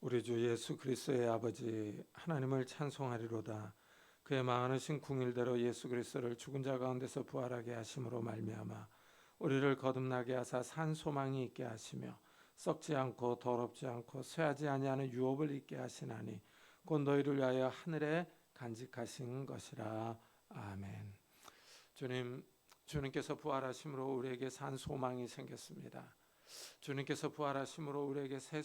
우리 주 예수 그리스도의 아버지 하나님을 찬송하리로다. 그의 많으신 궁일대로 예수 그리스도를 죽은 자 가운데서 부활하게 하심으로 말미암아 우리를 거듭나게 하사 산 소망이 있게 하시며 썩지 않고 더럽지 않고 쇠하지 아니하는 유업을 있게 하시나니 곧 너희를 위하여 하늘에 간직하신 것이라. 아멘. 주님께서 부활하심으로 우리에게 산 소망이 생겼습니다. 주님께서 부활하심으로 우리에게 새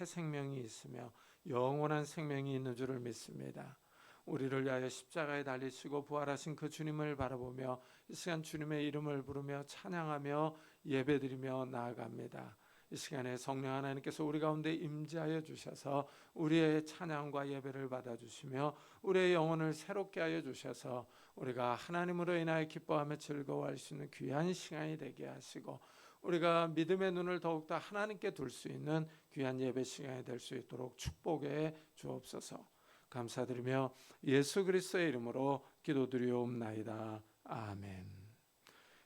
생명이 있으며 영원한 생명이 있는 줄을 믿습니다. 우리를 위하여 십자가에 달리시고 부활하신 그 주님을 바라보며 이 시간 주님의 이름을 부르며 찬양하며 예배드리며 나아갑니다. 이 시간에 성령 하나님께서 우리 가운데 임재하여 주셔서 우리의 찬양과 예배를 받아주시며 우리의 영혼을 새롭게 하여 주셔서 우리가 하나님으로 인하여 기뻐하며 즐거워할 수 있는 귀한 시간이 되게 하시고 우리가 믿음의 눈을 더욱더 하나님께 둘 수 있는 귀한 예배 시간이 될 수 있도록 축복해 주옵소서. 감사드리며 예수 그리스도의 이름으로 기도드리옵나이다. 아멘.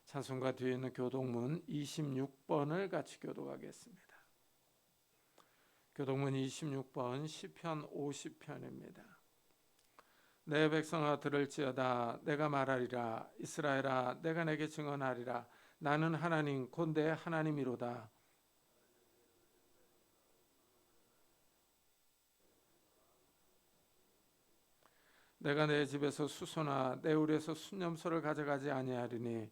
찬송가 뒤에 있는 교독문 26번을 같이 교독하겠습니다. 교독문 26번 시편 50편입니다. 내 백성아 들을지어다. 내가 말하리라. 이스라엘아 내가 내게 증언하리라. 나는 하나님 곧 내 하나님이로다. 내가 내 집에서 수소나 내 울에서 순념소를 가져가지 아니하리니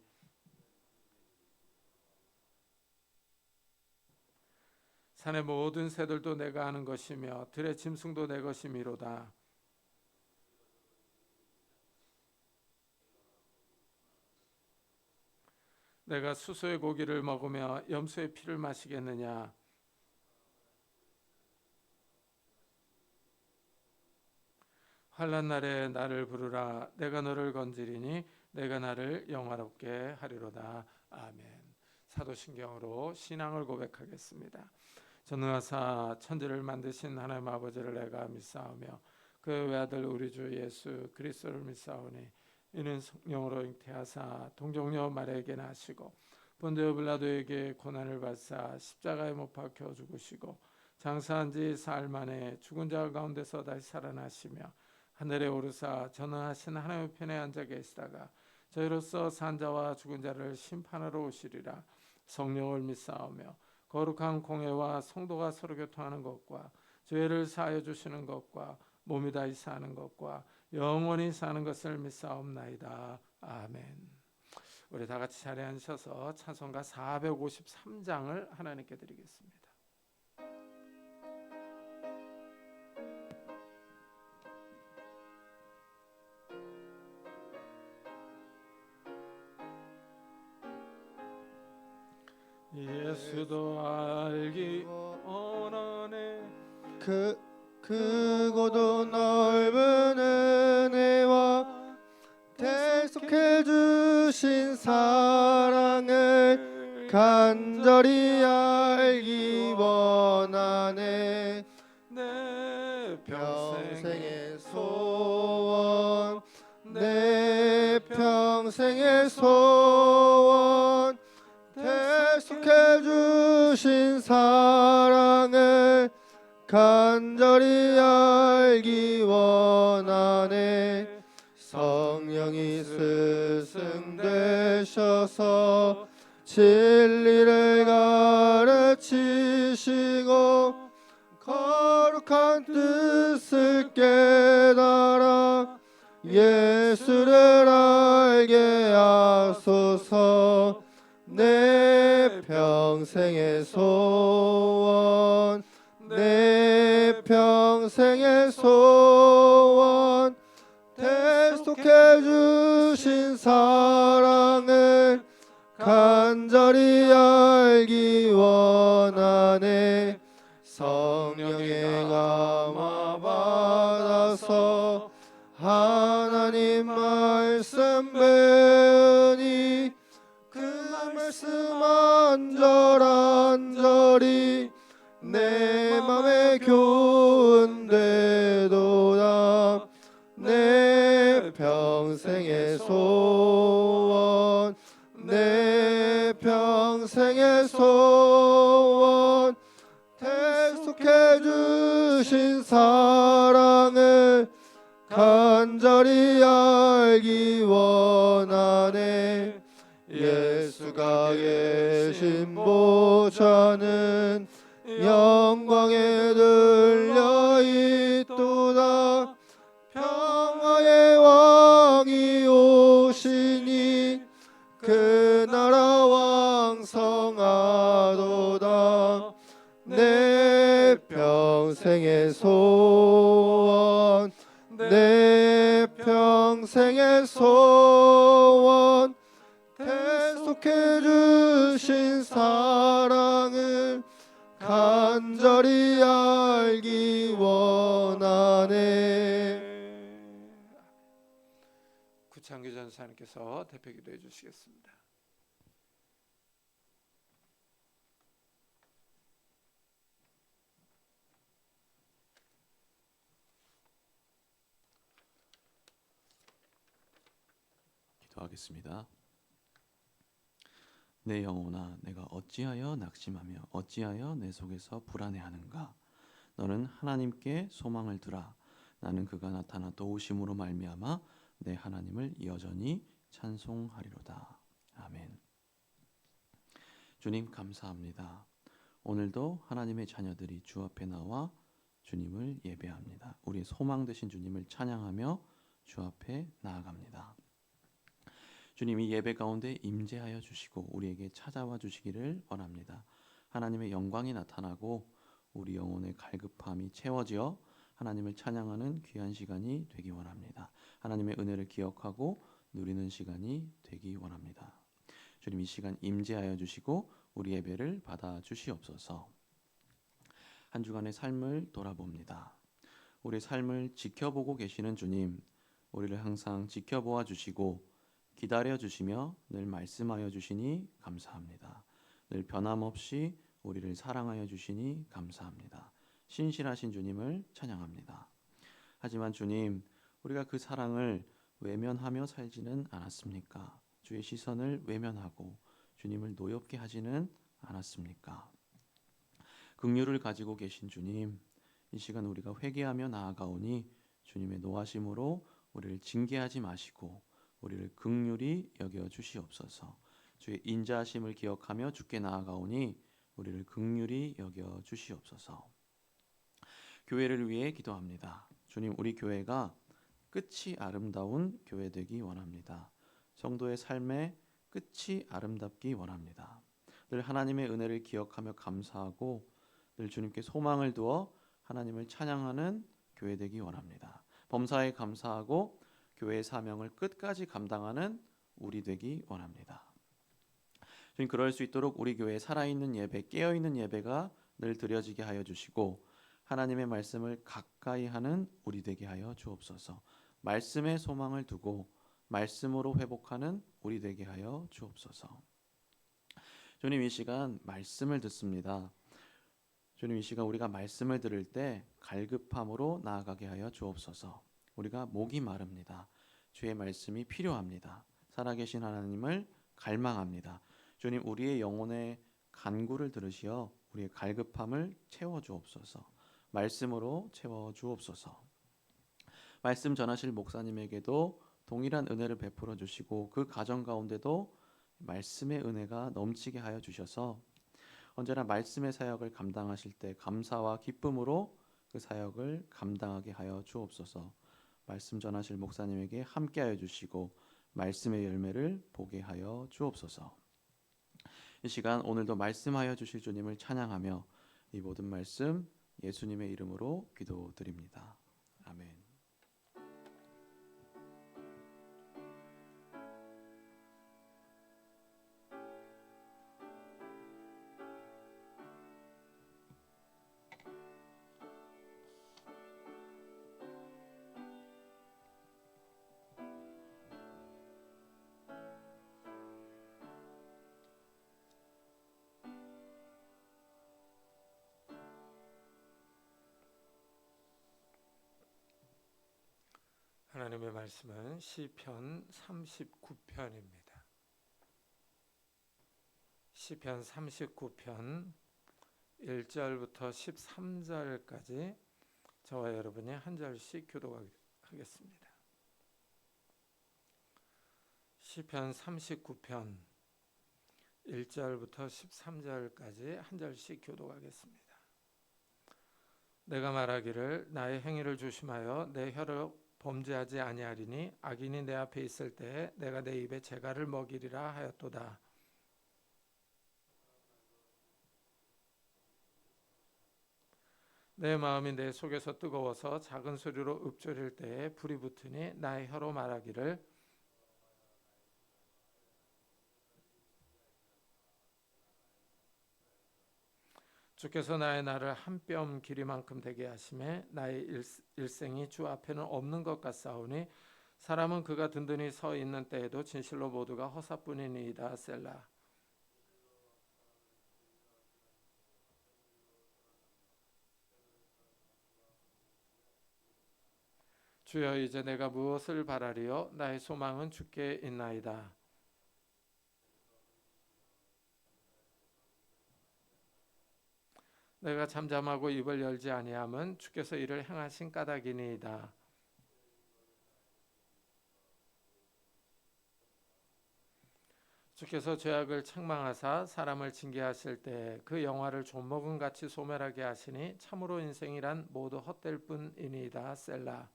산의 모든 새들도 내가 하는 것이며 들의 짐승도 내 것이미로다. 내가 수소의 고기를 먹으며 염소의 피를 마시겠느냐? 환난 날에 나를 부르라. 내가 너를 건지리니 내가 나를 영화롭게 하리로다. 아멘. 사도신경으로 신앙을 고백하겠습니다. 전능하사 천지를 만드신 하나님 아버지를 내가 믿사오며 그 외아들 우리 주 예수 그리스도를 믿사오니 이는 성령으로 잉태하사 동정녀 마리아에게 나시고 본디오 빌라도에게 고난을 받사 십자가에 못 박혀 죽으시고 장사한 지 사흘 만에 죽은 자 가운데서 다시 살아나시며 하늘에 오르사 전능하신 하나님의 편에 앉아 계시다가 저희로서 산 자와 죽은 자를 심판하러 오시리라. 성령을 믿사오며 거룩한 공회와 성도가 서로 교통하는 것과 죄를 사하여 주시는 것과 몸이 다시 사는 것과 영원히 사는 것을 믿사옵나이다. 아멘. 우리 다 같이 자리에 앉으셔서 찬송가 453장을 하나님께 드리겠습니다. 예수도 알기 원하네 크고도 넓은 은혜와 대속해 주신 사랑을 간절히 알기 원하네. 내 평생의 소원, 내 평생의 소원, 대속해 주신 사랑을 간절히 알기 원하네. 성령이 스승되셔서 진리를 가르치시고 거룩한 뜻을 깨달아 예수를 알게 하소서. 내 평생의 소원, 내 평생의 소원, 대속해 주신 사랑을 간절히 알기 원하네. 성령의 감화 받아서 하나님 말씀 배우니 그 말씀 안절안절이 내 맘에 교훈되도다. 내 평생의 소원, 내 평생의 소원, 대속해 주신 주신 사랑을 간절히 알기 원하네. 예수가 계신 보좌는 영광에 들려 있도다. 평화의 왕이 오시니 그 나라 왕성하도다. 내 평생의 소원, 내 평생의 소원, 대속해 주신 사랑을 간절히 알기 원하네. 구창규 전사님께서 대표 기도해 주시겠습니다. 기도하겠습니다. 내 영혼아, 내가 어찌하여 낙심하며 어찌하여 내 속에서 불안해하는가? 너는 하나님께 소망을 두라. 나는 그가 나타나 도우심으로 말미암아 내 하나님을 여전히 찬송하리로다. 아멘. 주님 감사합니다. 오늘도 하나님의 자녀들이 주 앞에 나와 주님을 예배합니다. 우리의 소망 되신 주님을 찬양하며 주 앞에 나아갑니다. 주님, 이 예배 가운데 임재하여 주시고 우리에게 찾아와 주시기를 원합니다. 하나님의 영광이 나타나고 우리 영혼의 갈급함이 채워지어 하나님을 찬양하는 귀한 시간이 되기 원합니다. 하나님의 은혜를 기억하고 누리는 시간이 되기 원합니다. 주님, 이 시간 임재하여 주시고 우리 예배를 받아 주시옵소서. 한 주간의 삶을 돌아봅니다. 우리 삶을 지켜보고 계시는 주님, 우리를 항상 지켜보아 주시고 기다려 주시며 늘 말씀하여 주시니 감사합니다. 늘 변함없이 우리를 사랑하여 주시니 감사합니다. 신실하신 주님을 찬양합니다. 하지만 주님, 우리가 그 사랑을 외면하며 살지는 않았습니까? 주의 시선을 외면하고 주님을 노엽게 하지는 않았습니까? 긍휼을 가지고 계신 주님, 이 시간 우리가 회개하며 나아가오니 주님의 노하심으로 우리를 징계하지 마시고 우리를 긍휼히 여겨 주시옵소서. 주의 인자하심을 기억하며 주께 나아가오니 우리를 긍휼히 여겨 주시옵소서. 교회를 위해 기도합니다. 주님, 우리 교회가 끝이 아름다운 교회 되기 원합니다. 성도의 삶의 끝이 아름답기 원합니다. 늘 하나님의 은혜를 기억하며 감사하고 늘 주님께 소망을 두어 하나님을 찬양하는 교회 되기 원합니다. 범사에 감사하고 교회의 사명을 끝까지 감당하는 우리 되기 원합니다. 주님, 그럴 수 있도록 우리 교회에 살아있는 예배, 깨어있는 예배가 늘 드려지게 하여 주시고 하나님의 말씀을 가까이 하는 우리 되게 하여 주옵소서. 말씀에 소망을 두고 말씀으로 회복하는 우리 되게 하여 주옵소서. 주님, 이 시간 말씀을 듣습니다. 주님, 이 시간 우리가 말씀을 들을 때 갈급함으로 나아가게 하여 주옵소서. 우리가 목이 마릅니다. 주의 말씀이 필요합니다. 살아계신 하나님을 갈망합니다. 주님, 우리의 영혼의 간구를 들으시어 우리의 갈급함을 채워주옵소서. 말씀으로 채워주옵소서. 말씀 전하실 목사님에게도 동일한 은혜를 베풀어 주시고 그 가정 가운데도 말씀의 은혜가 넘치게 하여 주셔서 언제나 말씀의 사역을 감당하실 때 감사와 기쁨으로 그 사역을 감당하게 하여 주옵소서. 말씀 전하실 목사님에게 함께하여 주시고 말씀의 열매를 보게 하여 주옵소서. 이 시간 오늘도 말씀하여 주실 주님을 찬양하며 이 모든 말씀 예수님의 이름으로 기도드립니다. 아멘. 하나님의 말씀은 시편 39편입니다. 시편 39편 1절부터 13절까지 저와 여러분이 한 절씩 교독하겠습니다. 시편 39편 1절부터 13절까지 한 절씩 교독하겠습니다. 내가 말하기를 나의 행위를 조심하여 내 혀로 범죄하지 아니하리니 악인이 내 앞에 있을 때에 내가 내 입에 재갈을 먹이리라 하였도다. 내 마음이 내 속에서 뜨거워서 작은 소리로 읊조릴 때에 불이 붙으니 나의 혀로 말하기를 주께서 나의 날을 한 뼘 길이만큼 되게 하심에 나의 일생이 주 앞에는 없는 것 같사오니 사람은 그가 든든히 서 있는 때에도 진실로 모두가 허사뿐이니이다. 셀라. 주여 이제 내가 무엇을 바라리요? 나의 소망은 주께 있나이다. 내가 잠잠하고 입을 열지 아니함은 주께서 이를 행하신 까닭이니이다. 주께서 죄악을 책망하사 사람을 징계하실 때 그 영화를 좀먹은 같이 소멸하게 하시니 참으로 인생이란 모두 헛될 뿐이니이다. 셀라.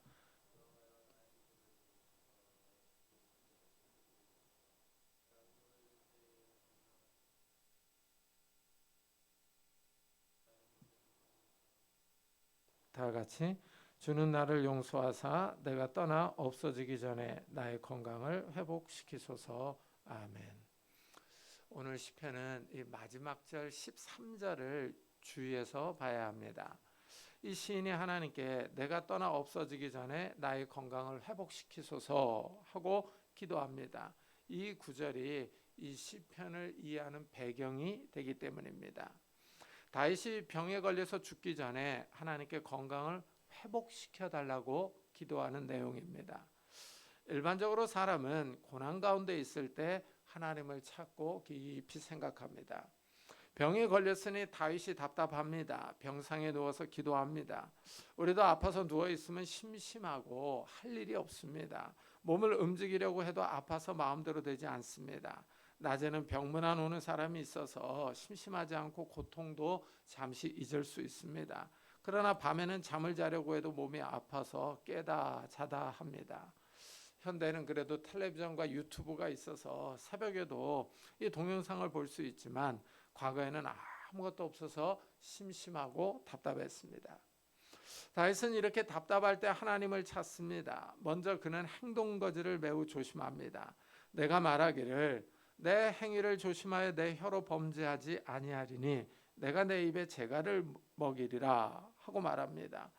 다 같이 주는 나를 용서하사 내가 떠나 없어지기 전에 나의 건강을 회복시키소서. 아멘. 오늘 시편은 이 마지막 절 13절을 주의해서 봐야 합니다. 이 시인이 하나님께 내가 떠나 없어지기 전에 나의 건강을 회복시키소서 하고 기도합니다. 이 구절이 이 시편을 이해하는 배경이 되기 때문입니다. 다윗이 병에 걸려서 죽기 전에 하나님께 건강을 회복시켜 달라고 기도하는 내용입니다. 일반적으로 사람은 고난 가운데 있을 때 하나님을 찾고 깊이 생각합니다. 병에 걸렸으니 다윗이 답답합니다. 병상에 누워서 기도합니다. 우리도 아파서 누워 있으면 심심하고 할 일이 없습니다. 몸을 움직이려고 해도 아파서 마음대로 되지 않습니다. 낮에는 병문안 오는 사람이 있어서 심심하지 않고 고통도 잠시 잊을 수 있습니다. 그러나 밤에는 잠을 자려고 해도 몸이 아파서 깨다 자다 합니다. 현대는 그래도 텔레비전과 유튜브가 있어서 새벽에도 이 동영상을 볼 수 있지만 과거에는 아무것도 없어서 심심하고 답답했습니다. 다윗은 이렇게 답답할 때 하나님을 찾습니다. 먼저 그는 행동거지를 매우 조심합니다. 내가 말하기를 내 행위를 조심하여 내 혀로 범죄하지 아니하리니 내가 내 입에 재갈을 먹이리라 하고 말합니다.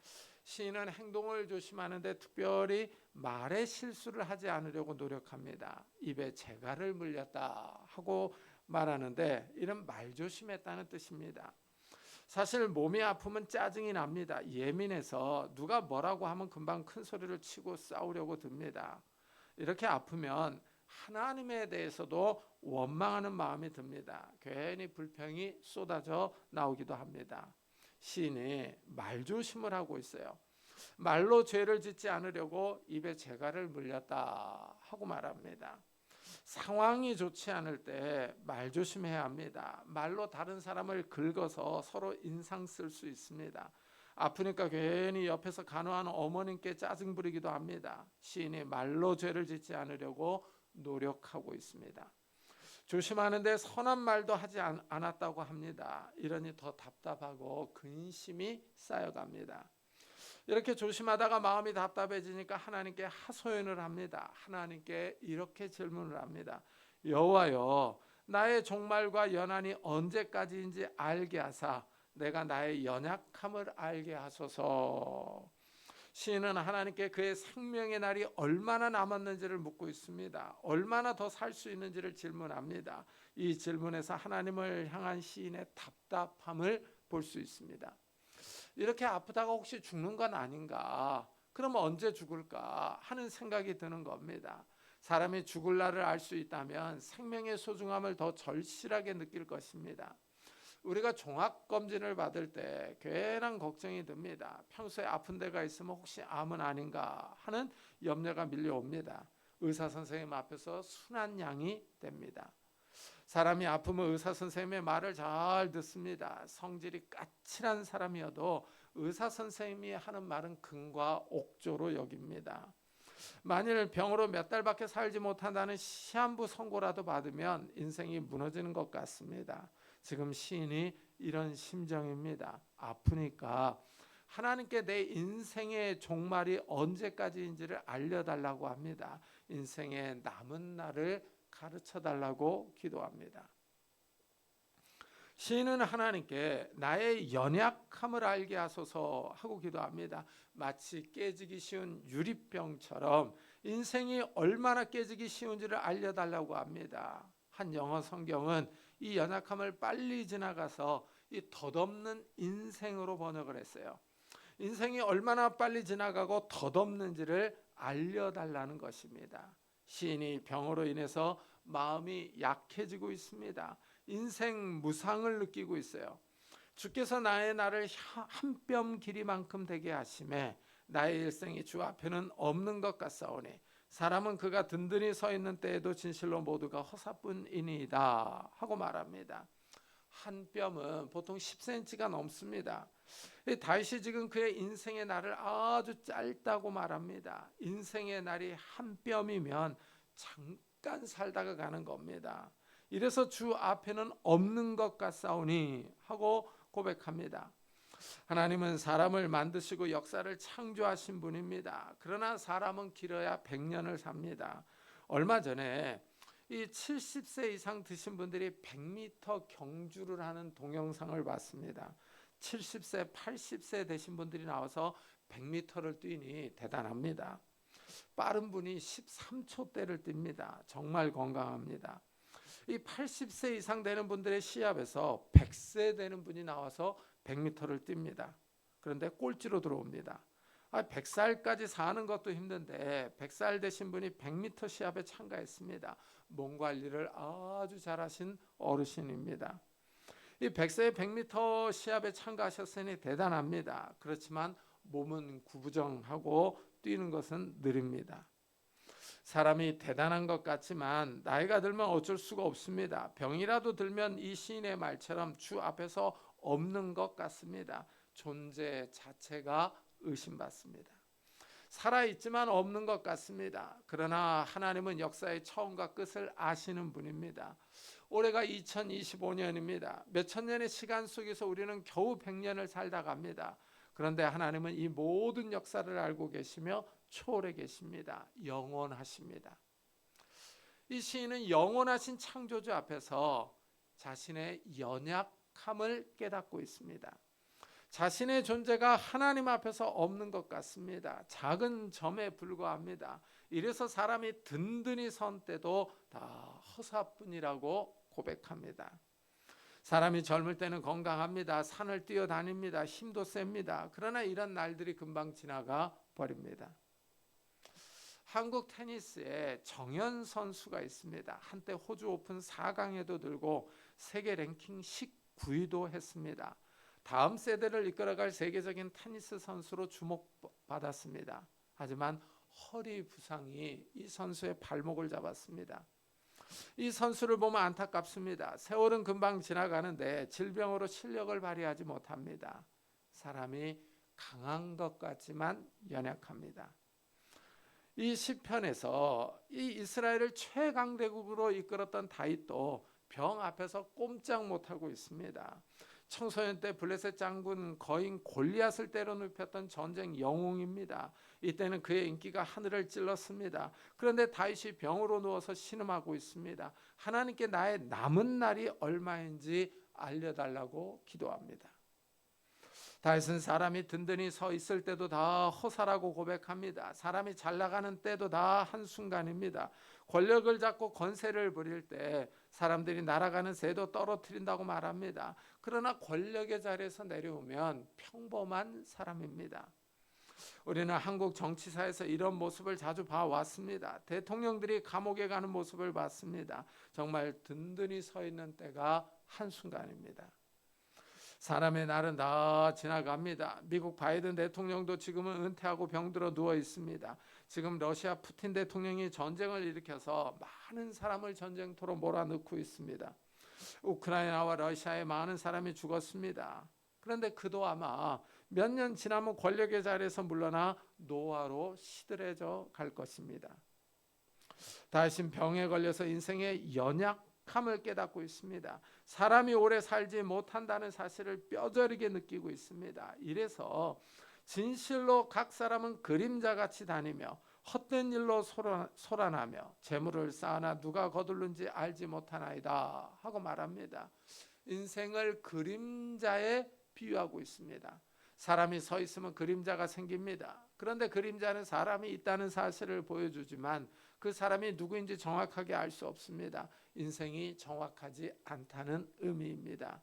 시인은 행동을 조심하는데 특별히 말의 실수를 하지 않으려고 노력합니다. 입에 재갈을 물렸다 하고 말하는데 이런 말조심했다는 뜻입니다. 사실 몸이 아프면 짜증이 납니다. 예민해서 누가 뭐라고 하면 금방 큰 소리를 치고 싸우려고 듭니다. 이렇게 아프면 하나님에 대해서도 원망하는 마음이 듭니다. 괜히 불평이 쏟아져 나오기도 합니다. 시인이 말조심을 하고 있어요. 말로 죄를 짓지 않으려고 입에 재갈을 물렸다 하고 말합니다. 상황이 좋지 않을 때 말조심해야 합니다. 말로 다른 사람을 긁어서 서로 인상 쓸 수 있습니다. 아프니까 괜히 옆에서 간호하는 어머님께 짜증 부리기도 합니다. 시인이 말로 죄를 짓지 않으려고 노력하고 있습니다. 조심하는데 선한 말도 하지 않았다고 합니다. 이러니 더 답답하고 근심이 쌓여갑니다. 이렇게 조심하다가 마음이 답답해지니까 하나님께 하소연을 합니다. 하나님께 이렇게 질문을 합니다. 여호와여, 나의 종말과 연한이 언제까지인지 알게 하사 내가 나의 연약함을 알게 하소서. 시인은 하나님께 그의 생명의 날이 얼마나 남았는지를 묻고 있습니다. 얼마나 더 살 수 있는지를 질문합니다. 이 질문에서 하나님을 향한 시인의 답답함을 볼 수 있습니다. 이렇게 아프다가 혹시 죽는 건 아닌가? 그러면 언제 죽을까? 하는 생각이 드는 겁니다. 사람이 죽을 날을 알 수 있다면 생명의 소중함을 더 절실하게 느낄 것입니다. 우리가 종합검진을 받을 때 괜한 걱정이 듭니다. 평소에 아픈 데가 있으면 혹시 암은 아닌가 하는 염려가 밀려옵니다. 의사 선생님 앞에서 순한 양이 됩니다. 사람이 아프면 의사 선생님의 말을 잘 듣습니다. 성질이 까칠한 사람이어도 의사 선생님이 하는 말은 금과 옥조로 여깁니다. 만일 병으로 몇 달밖에 살지 못한다는 시한부 선고라도 받으면 인생이 무너지는 것 같습니다. 지금 시인이 이런 심정입니다. 아프니까 하나님께 내 인생의 종말이 언제까지인지를 알려달라고 합니다. 인생의 남은 날을 가르쳐달라고 기도합니다. 시인은 하나님께 나의 연약함을 알게 하소서 하고 기도합니다. 마치 깨지기 쉬운 유리병처럼 인생이 얼마나 깨지기 쉬운지를 알려달라고 합니다. 한 영어 성경은 이 연약함을 빨리 지나가서 이 덧없는 인생으로 번역을 했어요. 인생이 얼마나 빨리 지나가고 덧없는지를 알려달라는 것입니다. 시인이 병으로 인해서 마음이 약해지고 있습니다. 인생 무상을 느끼고 있어요. 주께서 나의 날을 한 뼘 길이만큼 되게 하심에 나의 일생이 주 앞에는 없는 것 같사오니 사람은 그가 든든히 서 있는 때에도 진실로 모두가 허사뿐이니이다 하고 말합니다. 한 뼘은 보통 10cm가 넘습니다. 다윗이 지금 그의 인생의 날을 아주 짧다고 말합니다. 인생의 날이 한 뼘이면 잠깐 살다가 가는 겁니다. 이래서 주 앞에는 없는 것 같사오니 하고 고백합니다. 하나님은 사람을 만드시고 역사를 창조하신 분입니다. 그러나 사람은 길어야 100년을 삽니다. 얼마 전에 이 70세 이상 드신 분들이 100m 경주를 하는 동영상을 봤습니다. 70세, 80세 되신 분들이 나와서 100m를 뛰니 대단합니다. 빠른 분이 13초대를 뜁니다. 정말 건강합니다. 이 80세 이상 되는 분들의 시합에서 100세 되는 분이 나와서 100m를 뜁니다. 그런데 꼴찌로 들어옵니다. 100살까지 사는 것도 힘든데 100살 되신 분이 100m 시합에 참가했습니다. 몸 관리를 아주 잘하신 어르신입니다. 이 100세의 100m 시합에 참가하셨으니 대단합니다. 그렇지만 몸은 구부정하고 뛰는 것은 느립니다. 사람이 대단한 것 같지만 나이가 들면 어쩔 수가 없습니다. 병이라도 들면 이 시인의 말처럼 주 앞에서 없는 것 같습니다. 존재 자체가 의심받습니다. 살아있지만 없는 것 같습니다. 그러나 하나님은 역사의 처음과 끝을 아시는 분입니다. 올해가 2025년입니다. 몇천 년의 시간 속에서 우리는 겨우 100년을 살다 갑니다. 그런데 하나님은 이 모든 역사를 알고 계시며 초월해 계십니다. 영원하십니다. 이 시인은 영원하신 창조주 앞에서 자신의 연약함을 깨닫고 있습니다. 자신의 존재가 하나님 앞에서 없는 것 같습니다. 작은 점에 불과합니다. 이래서 사람이 든든히 선 때도 다 허사뿐이라고 고백합니다. 사람이 젊을 때는 건강합니다. 산을 뛰어다닙니다. 힘도 셉니다. 그러나 이런 날들이 금방 지나가 버립니다. 한국 테니스에 정현 선수가 있습니다. 한때 호주 오픈 4강에도 들고 세계 랭킹 19위도 했습니다. 다음 세대를 이끌어갈 세계적인 테니스 선수로 주목받았습니다. 하지만 허리 부상이 이 선수의 발목을 잡았습니다. 이 선수를 보면 안타깝습니다. 세월은 금방 지나가는데 질병으로 실력을 발휘하지 못합니다. 사람이 강한 것 같지만 연약합니다. 이 시편에서 이 이스라엘을 최강대국으로 이끌었던 다윗도 병 앞에서 꼼짝 못하고 있습니다. 청소년 때 블레셋 장군 거인 골리앗을 때려눕혔던 전쟁 영웅입니다. 이때는 그의 인기가 하늘을 찔렀습니다. 그런데 다윗이 병으로 누워서 신음하고 있습니다. 하나님께 나의 남은 날이 얼마인지 알려달라고 기도합니다. 다윗은 사람이 든든히 서 있을 때도 다 허사라고 고백합니다. 사람이 잘 나가는 때도 다 한순간입니다. 권력을 잡고 권세를 부릴 때 사람들이 날아가는 새도 떨어뜨린다고 말합니다. 그러나 권력의 자리에서 내려오면 평범한 사람입니다. 우리는 한국 정치사에서 이런 모습을 자주 봐왔습니다. 대통령들이 감옥에 가는 모습을 봤습니다. 정말 든든히 서 있는 때가 한순간입니다. 사람의 날은 다 지나갑니다. 미국 바이든 대통령도 지금은 은퇴하고 병들어 누워 있습니다. 지금 러시아 푸틴 대통령이 전쟁을 일으켜서 많은 사람을 전쟁터로 몰아넣고 있습니다. 우크라이나와 러시아에 많은 사람이 죽었습니다. 그런데 그도 아마 몇 년 지나면 권력의 자리에서 물러나 노화로 시들해져 갈 것입니다. 다시 병에 걸려서 인생의 연약함을 깨닫고 있습니다. 사람이 오래 살지 못한다는 사실을 뼈저리게 느끼고 있습니다. 이래서 진실로 각 사람은 그림자같이 다니며 헛된 일로 소란하며 재물을 쌓아나 누가 거둘는지 알지 못하나이다 하고 말합니다. 인생을 그림자에 비유하고 있습니다. 사람이 서 있으면 그림자가 생깁니다. 그런데 그림자는 사람이 있다는 사실을 보여주지만 그 사람이 누구인지 정확하게 알 수 없습니다. 인생이 정확하지 않다는 의미입니다.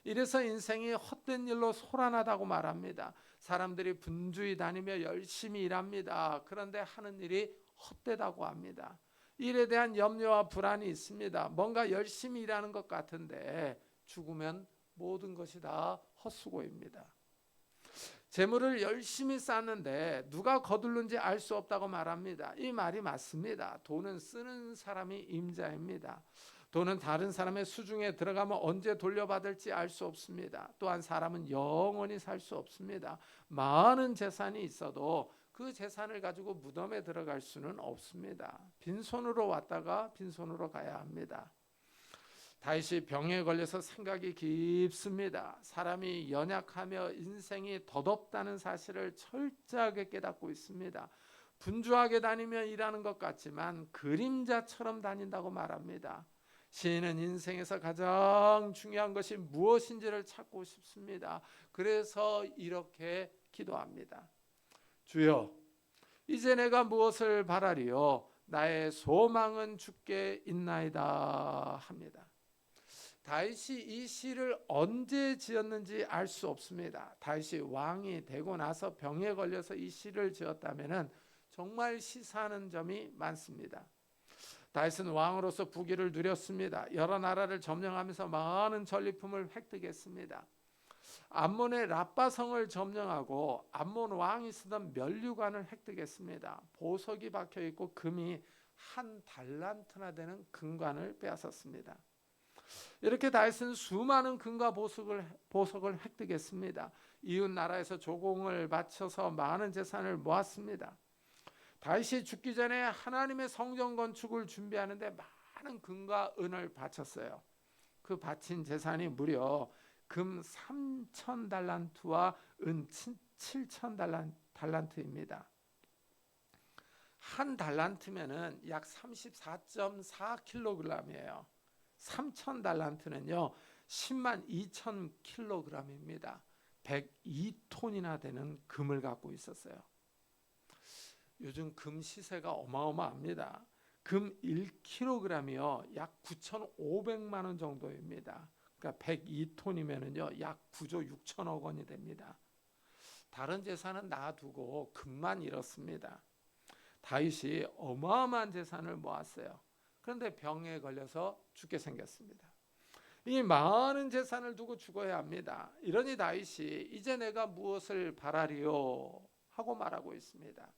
이래서 인생이 헛된 일로 소란하다고 말합니다. 사람들이 분주히 다니며 열심히 일합니다. 그런데 하는 일이 헛되다고 합니다. 일에 대한 염려와 불안이 있습니다. 뭔가 열심히 일하는 것 같은데 죽으면 모든 것이 다 헛수고입니다. 재물을 열심히 쌓는데 누가 거둘는지 알 수 없다고 말합니다. 이 말이 맞습니다. 돈은 쓰는 사람이 임자입니다. 돈은 다른 사람의 수중에 들어가면 언제 돌려받을지 알 수 없습니다. 또한 사람은 영원히 살 수 없습니다. 많은 재산이 있어도 그 재산을 가지고 무덤에 들어갈 수는 없습니다. 빈손으로 왔다가 빈손으로 가야 합니다. 다윗이 병에 걸려서 생각이 깊습니다. 사람이 연약하며 인생이 덧없다는 사실을 철저하게 깨닫고 있습니다. 분주하게 다니며 일하는 것 같지만 그림자처럼 다닌다고 말합니다. 시인은 인생에서 가장 중요한 것이 무엇인지를 찾고 싶습니다. 그래서 이렇게 기도합니다. 주여, 이제 내가 무엇을 바라리요? 나의 소망은 주께 있나이다 합니다. 다윗이 이 시를 언제 지었는지 알 수 없습니다. 다윗이 왕이 되고 나서 병에 걸려서 이 시를 지었다면 정말 시사하는 점이 많습니다. 다윗은 왕으로서 부귀를 누렸습니다. 여러 나라를 점령하면서 많은 전리품을 획득했습니다. 암몬의 라빠성을 점령하고 암몬 왕이 쓰던 면류관을 획득했습니다. 보석이 박혀 있고 금이 한 달란트나 되는 금관을 빼앗았습니다. 이렇게 다윗은 수많은 금과 보석을 획득했습니다. 이웃 나라에서 조공을 바쳐서 많은 재산을 모았습니다. 다윗이 죽기 전에 하나님의 성전 건축을 준비하는데 많은 금과 은을 바쳤어요. 그 바친 재산이 무려 금 3천 달란트와 은 7천 달란트입니다. 한 달란트면은 약 34.4kg이에요. 3천 달란트는요 10만 2천 킬로그램입니다. 102톤이나 되는 금을 갖고 있었어요. 요즘 금 시세가 어마어마합니다. 금 1kg이요 약 9,500만 원 정도입니다. 그러니까 102톤이면은요 약 9조 6천억 원이 됩니다. 다른 재산은 놔두고 금만 잃었습니다. 다윗이 어마어마한 재산을 모았어요. 그런데 병에 걸려서 죽게 생겼습니다. 이 많은 재산을 두고 죽어야 합니다. 이러니 다윗이 이제 내가 무엇을 바라리요 하고 말하고 있습니다.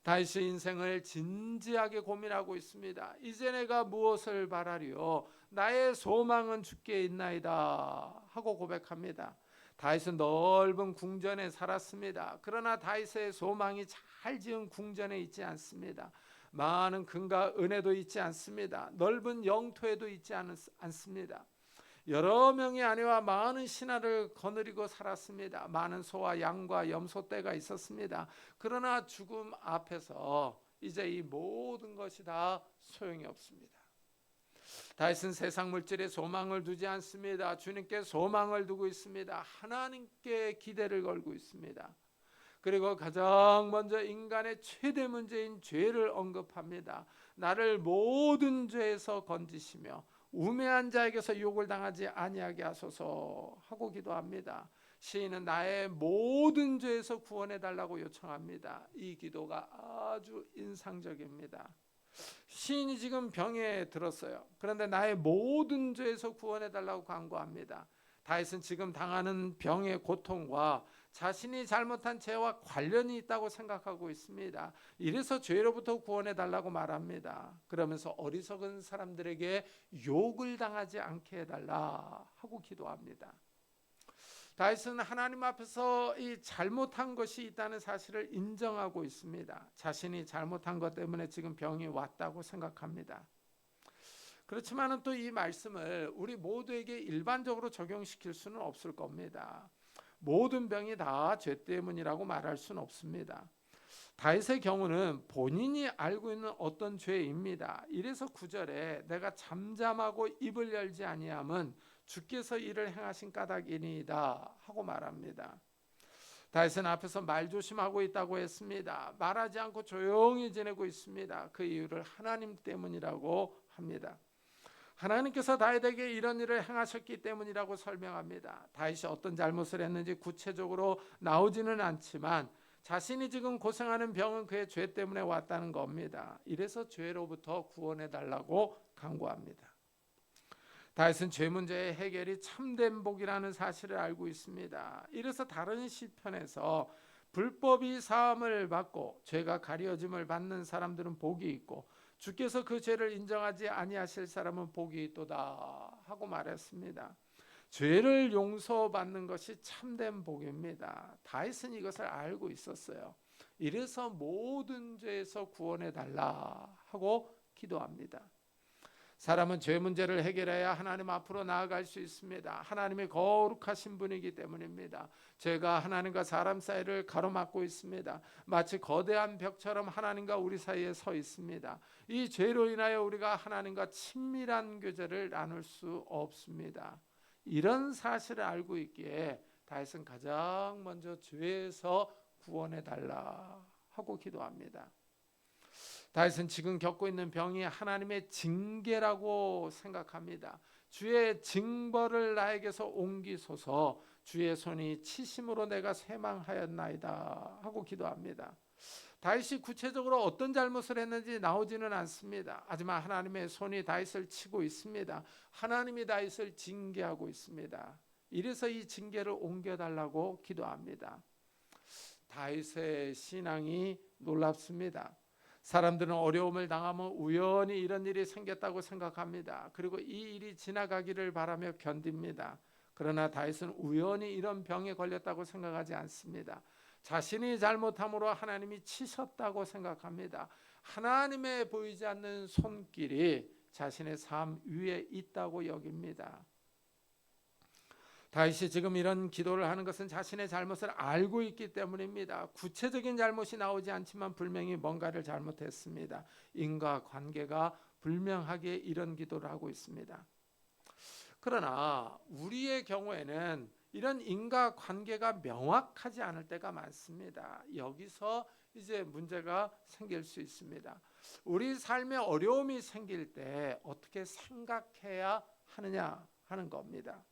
다윗이 인생을 진지하게 고민하고 있습니다. 이제 내가 무엇을 바라리요? 나의 소망은 주께 있나이다 하고 고백합니다. 다윗은 넓은 궁전에 살았습니다. 그러나 다윗의 소망이 잘 지은 궁전에 있지 않습니다. 많은 금과 은에도 있지 않습니다. 넓은 영토에도 있지 않습니다. 여러 명의 아내와 많은 신하를 거느리고 살았습니다. 많은 소와 양과 염소 떼가 있었습니다. 그러나 죽음 앞에서 이제 이 모든 것이 다 소용이 없습니다. 다윗은 세상 물질에 소망을 두지 않습니다. 주님께 소망을 두고 있습니다. 하나님께 기대를 걸고 있습니다. 그리고 가장 먼저 인간의 최대 문제인 죄를 언급합니다. 나를 모든 죄에서 건지시며 우매한 자에게서 유혹을 당하지 아니하게 하소서 하고 기도합니다. 시인은 나의 모든 죄에서 구원해 달라고 요청합니다. 이 기도가 아주 인상적입니다. 시인이 지금 병에 들었어요. 그런데 나의 모든 죄에서 구원해 달라고 간구합니다. 다윗은 지금 당하는 병의 고통과 자신이 잘못한 죄와 관련이 있다고 생각하고 있습니다. 이래서 죄로부터 구원해 달라고 말합니다. 그러면서 어리석은 사람들에게 욕을 당하지 않게 해달라 하고 기도합니다. 다윗은 하나님 앞에서 이 잘못한 것이 있다는 사실을 인정하고 있습니다. 자신이 잘못한 것 때문에 지금 병이 왔다고 생각합니다. 그렇지만은 또 이 말씀을 우리 모두에게 일반적으로 적용시킬 수는 없을 겁니다. 모든 병이 다 죄 때문이라고 말할 수는 없습니다. 다윗의 경우는 본인이 알고 있는 어떤 죄입니다. 이래서 9절에 내가 잠잠하고 입을 열지 아니함은 주께서 이를 행하신 까닭이니이다 하고 말합니다. 다윗은 앞에서 말조심하고 있다고 했습니다. 말하지 않고 조용히 지내고 있습니다. 그 이유를 하나님 때문이라고 합니다. 하나님께서 다윗에게 이런 일을 행하셨기 때문이라고 설명합니다. 다윗이 어떤 잘못을 했는지 구체적으로 나오지는 않지만 자신이 지금 고생하는 병은 그의 죄 때문에 왔다는 겁니다. 이래서 죄로부터 구원해 달라고 간구합니다. 다윗은 죄 문제의 해결이 참된 복이라는 사실을 알고 있습니다. 이래서 다른 시편에서 불법이 사함을 받고 죄가 가려짐을 받는 사람들은 복이 있고 주께서 그 죄를 인정하지 아니하실 사람은 복이 있도다 하고 말했습니다. 죄를 용서받는 것이 참된 복입니다. 다윗은 이것을 알고 있었어요. 이래서 모든 죄에서 구원해 달라 하고 기도합니다. 사람은 죄 문제를 해결해야 하나님 앞으로 나아갈 수 있습니다. 하나님이 거룩하신 분이기 때문입니다. 죄가 하나님과 사람 사이를 가로막고 있습니다. 마치 거대한 벽처럼 하나님과 우리 사이에 서 있습니다. 이 죄로 인하여 우리가 하나님과 친밀한 교제를 나눌 수 없습니다. 이런 사실을 알고 있기에 다윗은 가장 먼저 죄에서 구원해 달라 하고 기도합니다. 다윗은 지금 겪고 있는 병이 하나님의 징계라고 생각합니다. 주의 징벌을 나에게서 옮기소서, 주의 손이 치심으로 내가 쇠망하였나이다 하고 기도합니다. 다윗이 구체적으로 어떤 잘못을 했는지 나오지는 않습니다. 하지만 하나님의 손이 다윗을 치고 있습니다. 하나님이 다윗을 징계하고 있습니다. 이래서 이 징계를 옮겨달라고 기도합니다. 다윗의 신앙이 놀랍습니다. 사람들은 어려움을 당하면 우연히 이런 일이 생겼다고 생각합니다. 그리고 이 일이 지나가기를 바라며 견딥니다. 그러나 다윗은 우연히 이런 병에 걸렸다고 생각하지 않습니다. 자신이 잘못함으로 하나님이 치셨다고 생각합니다. 하나님의 보이지 않는 손길이 자신의 삶 위에 있다고 여깁니다. 다윗이 지금 이런 기도를 하는 것은 자신의 잘못을 알고 있기 때문입니다. 구체적인 잘못이 나오지 않지만 분명히 뭔가를 잘못했습니다. 인과관계가 불명하게 이런 기도를 하고 있습니다. 그러나 우리의 경우에는 이런 인과관계가 명확하지 않을 때가 많습니다. 여기서 이제 문제가 생길 수 있습니다. 우리 삶에 어려움이 생길 때 어떻게 생각해야 하느냐 하는 겁니다.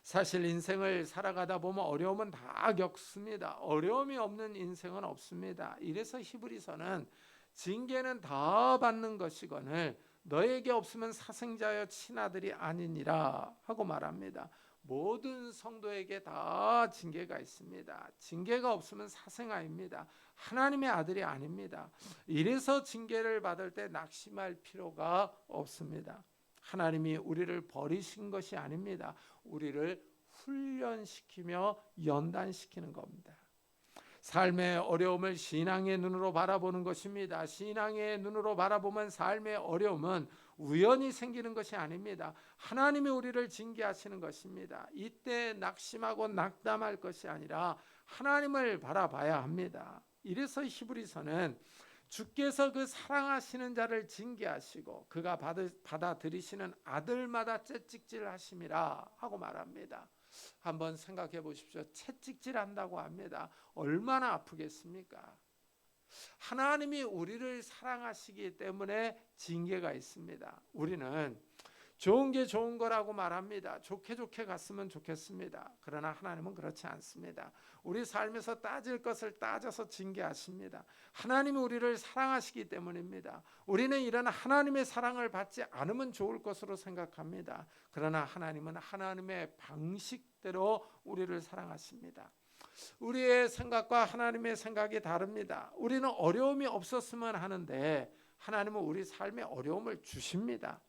사실 인생을 살아가다 보면 어려움은 다 겪습니다. 어려움이 없는 인생은 없습니다. 이래서 히브리서는 징계는 다 받는 것이거늘 너에게 없으면 사생자여 친아들이 아니니라 하고 말합니다. 모든 성도에게 다 징계가 있습니다. 징계가 없으면 사생아입니다. 하나님의 아들이 아닙니다. 이래서 징계를 받을 때 낙심할 필요가 없습니다. 하나님이 우리를 버리신 것이 아닙니다. 우리를 훈련시키며 연단시키는 겁니다. 삶의 어려움을 신앙의 눈으로 바라보는 것입니다. 신앙의 눈으로 바라보면 삶의 어려움은 우연히 생기는 것이 아닙니다. 하나님이 우리를 징계하시는 것입니다. 이때 낙심하고 낙담할 것이 아니라 하나님을 바라봐야 합니다. 이래서 히브리서는 주께서 그 사랑하시는 자를 징계하시고 그가 받아들이시는 아들마다 채찍질 하심이라 하고 말합니다. 한번 생각해 보십시오. 채찍질 한다고 합니다. 얼마나 아프겠습니까? 하나님이 우리를 사랑하시기 때문에 징계가 있습니다. 우리는 좋은 게 좋은 거라고 말합니다. 좋게 좋게 갔으면 좋겠습니다. 그러나 하나님은 그렇지 않습니다. 우리 삶에서 따질 것을 따져서 징계하십니다. 하나님이 우리를 사랑하시기 때문입니다. 우리는 이런 하나님의 사랑을 받지 않으면 좋을 것으로 생각합니다. 그러나 하나님은 하나님의 방식대로 우리를 사랑하십니다. 우리의 생각과 하나님의 생각이 다릅니다. 우리는 어려움이 없었으면 하는데 하나님은 우리 삶에 어려움을 주십니다.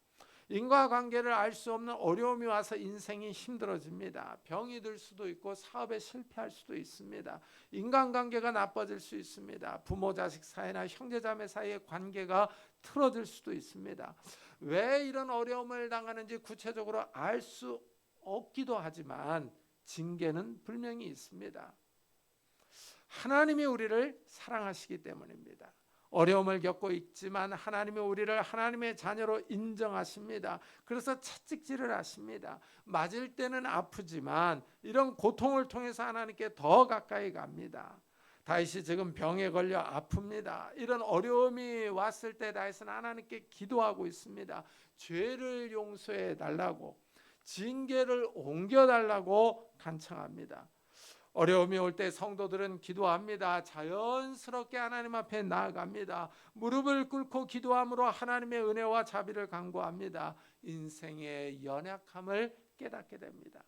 인과관계를 알 수 없는 어려움이 와서 인생이 힘들어집니다. 병이 들 수도 있고 사업에 실패할 수도 있습니다. 인간관계가 나빠질 수 있습니다. 부모 자식 사이나 형제자매 사이의 관계가 틀어질 수도 있습니다. 왜 이런 어려움을 당하는지 구체적으로 알 수 없기도 하지만 징계는 분명히 있습니다. 하나님이 우리를 사랑하시기 때문입니다. 어려움을 겪고 있지만 하나님이 우리를 하나님의 자녀로 인정하십니다. 그래서 채찍질을 하십니다. 맞을 때는 아프지만 이런 고통을 통해서 하나님께 더 가까이 갑니다. 다윗이 지금 병에 걸려 아픕니다. 이런 어려움이 왔을 때 다윗은 하나님께 기도하고 있습니다. 죄를 용서해 달라고, 징계를 옮겨 달라고 간청합니다. 어려움이 올 때 성도들은 기도합니다. 자연스럽게 하나님 앞에 나아갑니다. 무릎을 꿇고 기도함으로 하나님의 은혜와 자비를 간구합니다. 인생의 연약함을 깨닫게 됩니다.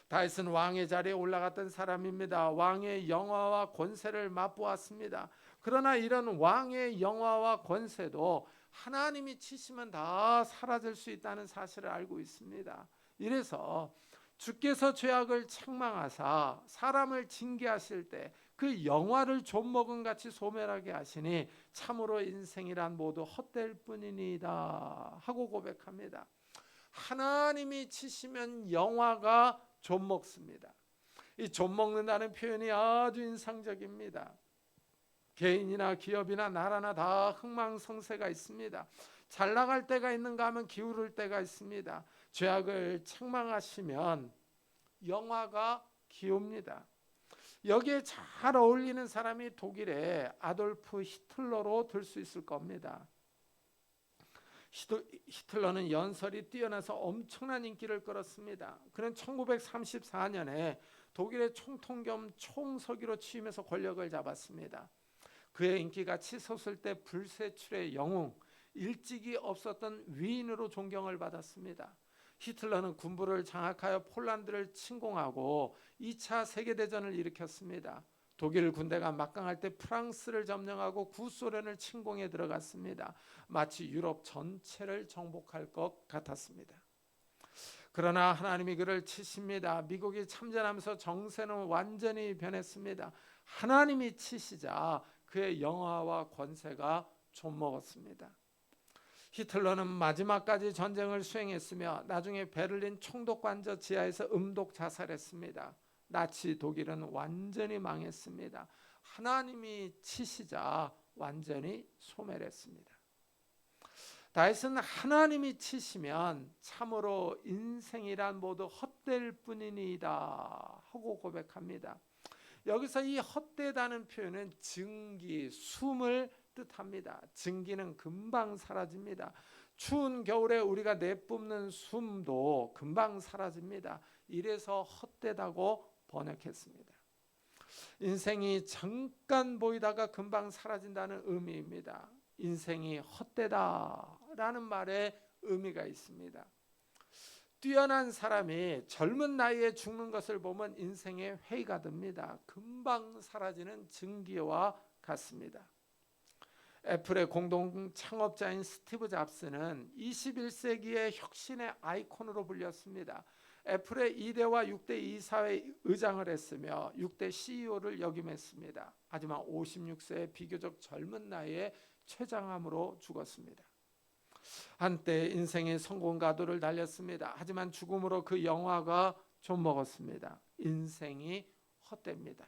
다윗은 왕의 자리에 올라갔던 사람입니다. 왕의 영화와 권세를 맛보았습니다. 그러나 이런 왕의 영화와 권세도 하나님이 치시면 다 사라질 수 있다는 사실을 알고 있습니다. 이래서 주께서 죄악을 책망하사 사람을 징계하실 때 그 영화를 좀먹은 같이 소멸하게 하시니 참으로 인생이란 모두 헛될 뿐이니이다 하고 고백합니다. 하나님이 치시면 영화가 좀먹습니다. 이 좀먹는다는 표현이 아주 인상적입니다. 개인이나 기업이나 나라나 다 흥망성쇠가 있습니다. 잘 나갈 때가 있는가 하면 기울을 때가 있습니다. 죄악을 책망하시면 영화가 기웁니다. 여기에 잘 어울리는 사람이 독일의 아돌프 히틀러로 들 수 있을 겁니다. 히틀러는 연설이 뛰어나서 엄청난 인기를 끌었습니다. 그는 1934년에 독일의 총통 겸 총서기로 취임해서 권력을 잡았습니다. 그의 인기가 치솟을 때 불세출의 영웅, 일찍이 없었던 위인으로 존경을 받았습니다. 히틀러는 군부를 장악하여 폴란드를 침공하고 2차 세계대전을 일으켰습니다. 독일 군대가 막강할 때 프랑스를 점령하고 구소련을 침공해 들어갔습니다. 마치 유럽 전체를 정복할 것 같았습니다. 그러나 하나님이 그를 치십니다. 미국이 참전하면서 정세는 완전히 변했습니다. 하나님이 치시자 그의 영화와 권세가 좀먹었습니다. 히틀러는 마지막까지 전쟁을 수행했으며 나중에 베를린 총독관저 지하에서 음독 자살했습니다. 나치 독일은 완전히 망했습니다. 하나님이 치시자 완전히 소멸했습니다. 다윗은 하나님이 치시면 참으로 인생이란 모두 헛될 뿐이니이다 하고 고백합니다. 여기서 이 헛되다는 표현은 증기, 숨을 뜻합니다. 증기는 금방 사라집니다. 추운 겨울에 우리가 내뿜는 숨도 금방 사라집니다. 이래서 헛되다고 번역했습니다. 인생이 잠깐 보이다가 금방 사라진다는 의미입니다. 인생이 헛되다라는 말에 의미가 있습니다. 뛰어난 사람이 젊은 나이에 죽는 것을 보면 인생에 회의가 듭니다. 금방 사라지는 증기와 같습니다. 애플의 공동 창업자인 스티브 잡스는 21세기의 혁신의 아이콘으로 불렸습니다. 애플의 2대와 6대 이사회 의장을 했으며 6대 CEO를 역임했습니다. 하지만 56세의 비교적 젊은 나이에 췌장암으로 죽었습니다. 한때 인생의 성공 가도를 달렸습니다. 하지만 죽음으로 그 영화가 좀먹었습니다. 인생이 헛됩니다.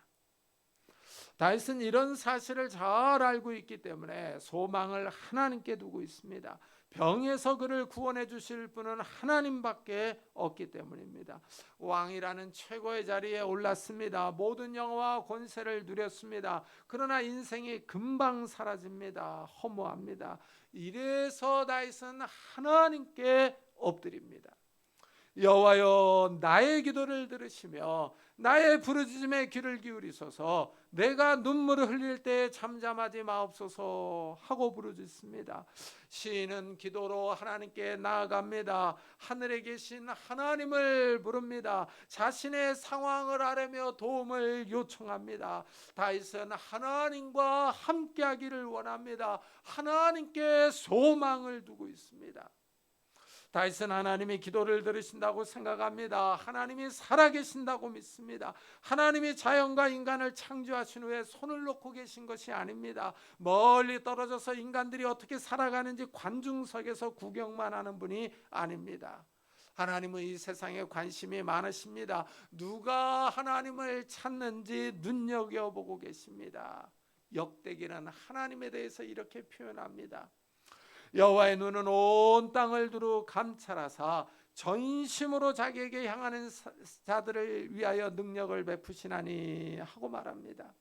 다윗은 이런 사실을 잘 알고 있기 때문에 소망을 하나님께 두고 있습니다. 병에서 그를 구원해 주실 분은 하나님밖에 없기 때문입니다. 왕이라는 최고의 자리에 올랐습니다. 모든 영화와 권세를 누렸습니다. 그러나 인생이 금방 사라집니다. 허무합니다. 이래서 다윗은 하나님께 엎드립니다. 여호와여, 나의 기도를 들으시며 나의 부르짖음에 귀를 기울이소서. 내가 눈물을 흘릴 때 잠잠하지 마옵소서 하고 부르짖습니다. 시인은 기도로 하나님께 나아갑니다. 하늘에 계신 하나님을 부릅니다. 자신의 상황을 아뢰며 도움을 요청합니다. 다윗은 하나님과 함께하기를 원합니다. 하나님께 소망을 두고 있습니다. 다윗은 하나님이 기도를 들으신다고 생각합니다. 하나님이 살아계신다고 믿습니다. 하나님이 자연과 인간을 창조하신 후에 손을 놓고 계신 것이 아닙니다. 멀리 떨어져서 인간들이 어떻게 살아가는지 관중석에서 구경만 하는 분이 아닙니다. 하나님은 이 세상에 관심이 많으십니다. 누가 하나님을 찾는지 눈여겨보고 계십니다. 역대기는 하나님에 대해서 이렇게 표현합니다. 여호와의 눈은 온 땅을 두루 감찰하사 전심으로 자기에게 향하는 자들을 위하여 능력을 베푸시나니 하고 말합니다.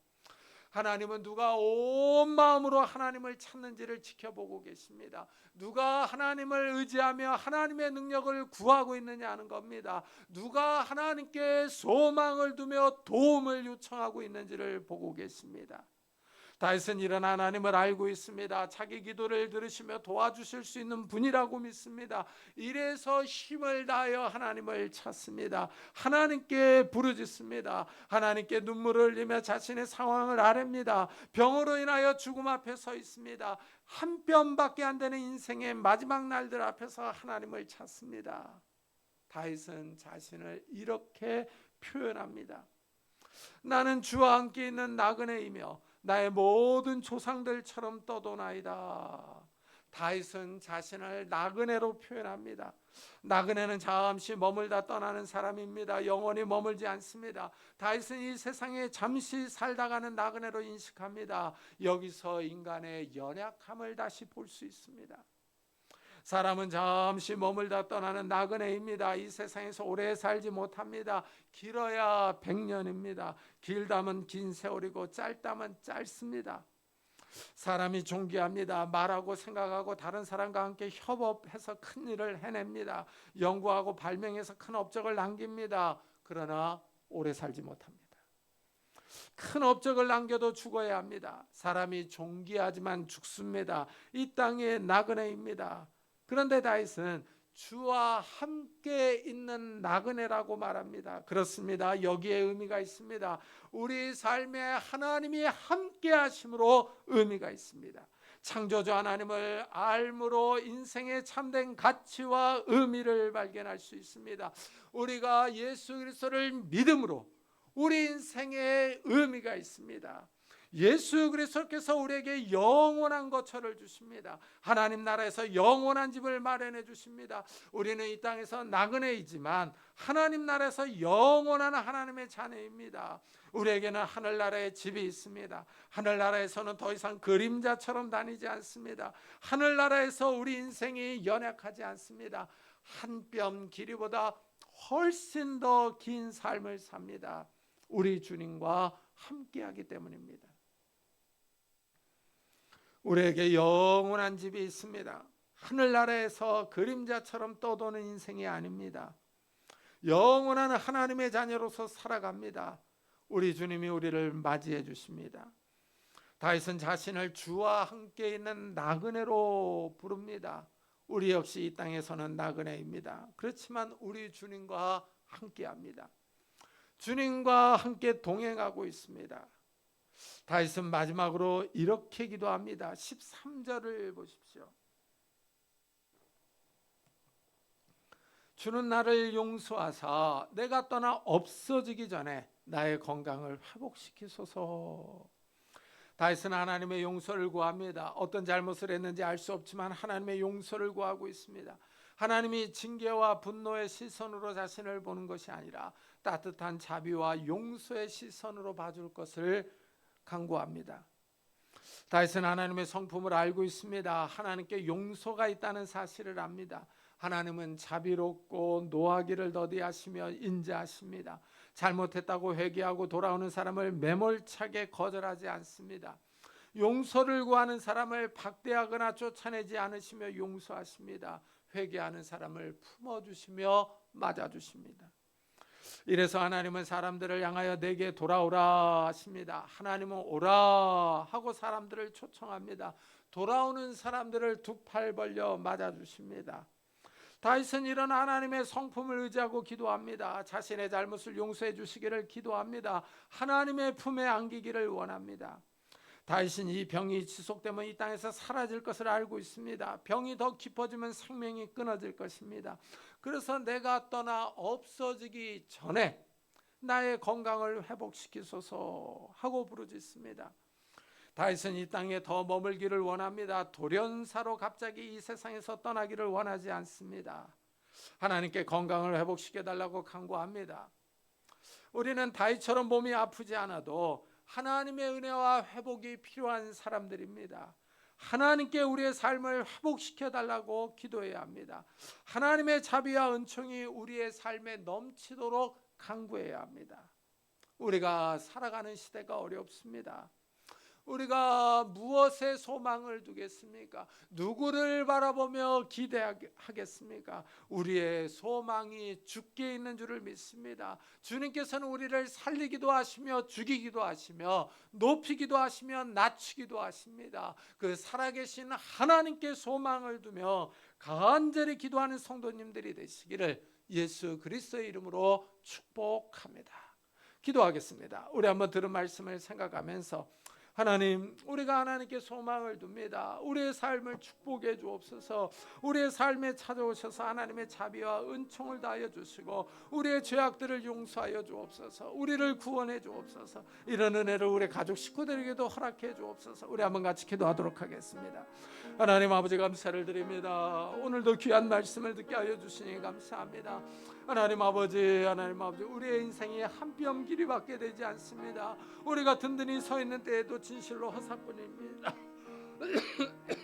하나님은 누가 온 마음으로 하나님을 찾는지를 지켜보고 계십니다. 누가 하나님을 의지하며 하나님의 능력을 구하고 있느냐 하는 겁니다. 누가 하나님께 소망을 두며 도움을 요청하고 있는지를 보고 계십니다. 다윗은 이런 하나님을 알고 있습니다. 자기 기도를 들으시며 도와주실 수 있는 분이라고 믿습니다. 이래서 힘을 다하여 하나님을 찾습니다. 하나님께 부르짖습니다. 하나님께 눈물을 흘리며 자신의 상황을 아뢰입니다. 병으로 인하여 죽음 앞에 서 있습니다. 한 뼘밖에 안 되는 인생의 마지막 날들 앞에서 하나님을 찾습니다. 다윗은 자신을 이렇게 표현합니다. 나는 주와 함께 있는 나그네이며 나의 모든 조상들처럼 떠도나이다. 다윗은 자신을 나그네로 표현합니다. 나그네는 잠시 머물다 떠나는 사람입니다. 영원히 머물지 않습니다. 다윗은 이 세상에 잠시 살다가는 나그네로 인식합니다. 여기서 인간의 연약함을 다시 볼 수 있습니다. 사람은 잠시 머물다 떠나는 나그네입니다. 이 세상에서 오래 살지 못합니다. 길어야 100년입니다. 길다면 긴 세월이고 짧다면 짧습니다. 사람이 존귀합니다. 말하고 생각하고 다른 사람과 함께 협업해서 큰 일을 해냅니다. 연구하고 발명해서 큰 업적을 남깁니다. 그러나 오래 살지 못합니다. 큰 업적을 남겨도 죽어야 합니다. 사람이 존귀하지만 죽습니다. 이 땅의 나그네입니다. 그런데 다윗은 주와 함께 있는 나그네라고 말합니다. 그렇습니다. 여기에 의미가 있습니다. 우리 삶에 하나님이 함께 하심으로 의미가 있습니다. 창조주 하나님을 알므로 인생의 참된 가치와 의미를 발견할 수 있습니다. 우리가 예수 그리스도를 믿음으로 우리 인생에 의미가 있습니다. 예수 그리스도께서 우리에게 영원한 거처를 주십니다. 하나님 나라에서 영원한 집을 마련해 주십니다. 우리는 이 땅에서 나그네이지만 하나님 나라에서 영원한 하나님의 자녀입니다. 우리에게는 하늘나라의 집이 있습니다. 하늘나라에서는 더 이상 그림자처럼 다니지 않습니다. 하늘나라에서 우리 인생이 연약하지 않습니다. 한 뼘 길이보다 훨씬 더 긴 삶을 삽니다. 우리 주님과 함께하기 때문입니다. 우리에게 영원한 집이 있습니다. 하늘나라에서 그림자처럼 떠도는 인생이 아닙니다. 영원한 하나님의 자녀로서 살아갑니다. 우리 주님이 우리를 맞이해 주십니다. 다윗은 자신을 주와 함께 있는 나그네로 부릅니다. 우리 역시 이 땅에서는 나그네입니다. 그렇지만 우리 주님과 함께합니다. 주님과 함께 동행하고 있습니다. 다윗은 마지막으로 이렇게 기도합니다. 13절을 보십시오. 주는 나를 용서하사 내가 떠나 없어지기 전에 나의 건강을 회복시키소서. 다윗은 하나님의 용서를 구합니다. 어떤 잘못을 했는지 알 수 없지만 하나님의 용서를 구하고 있습니다. 하나님이 징계와 분노의 시선으로 자신을 보는 것이 아니라 따뜻한 자비와 용서의 시선으로 봐줄 것을 간구합니다. 다윗은 하나님의 성품을 알고 있습니다. 하나님께 용서가 있다는 사실을 압니다. 하나님은 자비롭고 노하기를 더디하시며 인자하십니다. 잘못했다고 회개하고 돌아오는 사람을 매몰차게 거절하지 않습니다. 용서를 구하는 사람을 박대하거나 쫓아내지 않으시며 용서하십니다. 회개하는 사람을 품어주시며 맞아주십니다. 이래서 하나님은 사람들을 향하여 내게 돌아오라 하십니다. 하나님은 오라 하고 사람들을 초청합니다. 돌아오는 사람들을 두 팔 벌려 맞아주십니다. 다윗은 이런 하나님의 성품을 의지하고 기도합니다. 자신의 잘못을 용서해 주시기를 기도합니다. 하나님의 품에 안기기를 원합니다. 다윗은 이 병이 지속되면 이 땅에서 사라질 것을 알고 있습니다. 병이 더 깊어지면 생명이 끊어질 것입니다. 그래서 내가 떠나 없어지기 전에 나의 건강을 회복시키소서 하고 부르짖습니다. 다윗은 이 땅에 더 머물기를 원합니다. 돌연사로 갑자기 이 세상에서 떠나기를 원하지 않습니다. 하나님께 건강을 회복시켜달라고 간구합니다. 우리는 다윗처럼 몸이 아프지 않아도 하나님의 은혜와 회복이 필요한 사람들입니다. 하나님께 우리의 삶을 회복시켜달라고 기도해야 합니다. 하나님의 자비와 은총이 우리의 삶에 넘치도록 간구해야 합니다. 우리가 살아가는 시대가 어렵습니다. 우리가 무엇에 소망을 두겠습니까? 누구를 바라보며 기대하겠습니까? 우리의 소망이 주께 있는 줄을 믿습니다. 주님께서는 우리를 살리기도 하시며 죽이기도 하시며 높이기도 하시며 낮추기도 하십니다. 그 살아계신 하나님께 소망을 두며 간절히 기도하는 성도님들이 되시기를 예수 그리스도의 이름으로 축복합니다. 기도하겠습니다. 우리 한번 들은 말씀을 생각하면서 하나님, 우리가 하나님께 소망을 둡니다. 우리의 삶을 축복해 주옵소서. 우리의 삶에 찾아오셔서 하나님의 자비와 은총을 다하여 주시고 우리의 죄악들을 용서하여 주옵소서. 우리를 구원해 주옵소서. 이런 은혜를 우리 가족 식구들에게도 허락해 주옵소서. 우리 한번 같이 기도하도록 하겠습니다. 하나님 아버지 감사를 드립니다. 오늘도 귀한 말씀을 듣게 하여 주시니 감사합니다. 하나님 아버지 우리의 인생이 한 뼘 길이밖에 되지 않습니다. 우리가 든든히 서 있는 때에도 진실로 허사뿐입니다.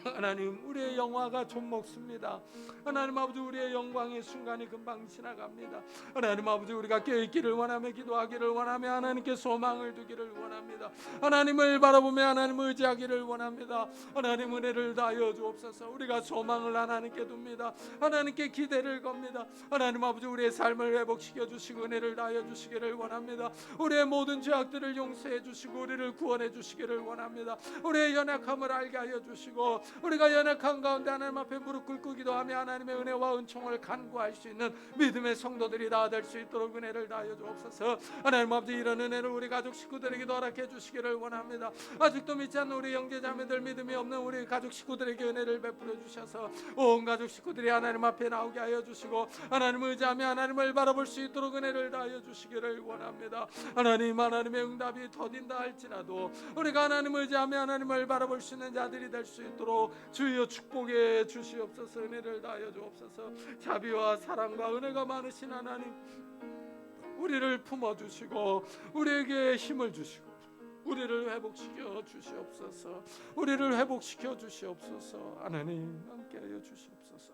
하나님, 우리의 영화가 좀 먹습니다. 하나님 아버지, 우리의 영광의 순간이 금방 지나갑니다. 하나님 아버지, 우리가 깨어있기를 원하며 기도하기를 원하며 하나님께 소망을 두기를 원합니다. 하나님을 바라보며 하나님을 의지하기를 원합니다. 하나님 은혜를 다하여 주옵소서. 우리가 소망을 하나님께 둡니다. 하나님께 기대를 겁니다. 하나님 아버지, 우리의 삶을 회복시켜 주시고 은혜를 다하여 주시기를 원합니다. 우리의 모든 죄악들을 용서해 주시고 우리를 구원해 주시기를 원합니다. 우리의 연약함을 알게 하여 주시고 우리가 연약한 가운데 하나님 앞에 무릎 꿇고 기도하며 하나님의 은혜와 은총을 간구할 수 있는 믿음의 성도들이 다 될 수 있도록 은혜를 다하여 주옵소서. 하나님 아버지, 이런 은혜를 우리 가족 식구들에게도 허락해 주시기를 원합니다. 아직도 믿지 않는 우리 형제자매들, 믿음이 없는 우리 가족 식구들에게 은혜를 베풀어 주셔서 온 가족 식구들이 하나님 앞에 나오게 하여 주시고 하나님을 의지하며 하나님을 바라볼 수 있도록 은혜를 다하여 주시기를 원합니다. 하나님의 응답이 더딘다 할지라도 우리가 하나님을 의지하며 하나님을 바라볼 수 있는 자들이 될 수 있도록 주여 축복해 주시옵소서. 은혜를 다하여 주옵소서. 자비와 사랑과 은혜가 많으신 하나님, 우리를 품어주시고 우리에게 힘을 주시고 우리를 회복시켜 주시옵소서. 우리를 회복시켜 주시옵소서. 하나님 함께하여 주시옵소서.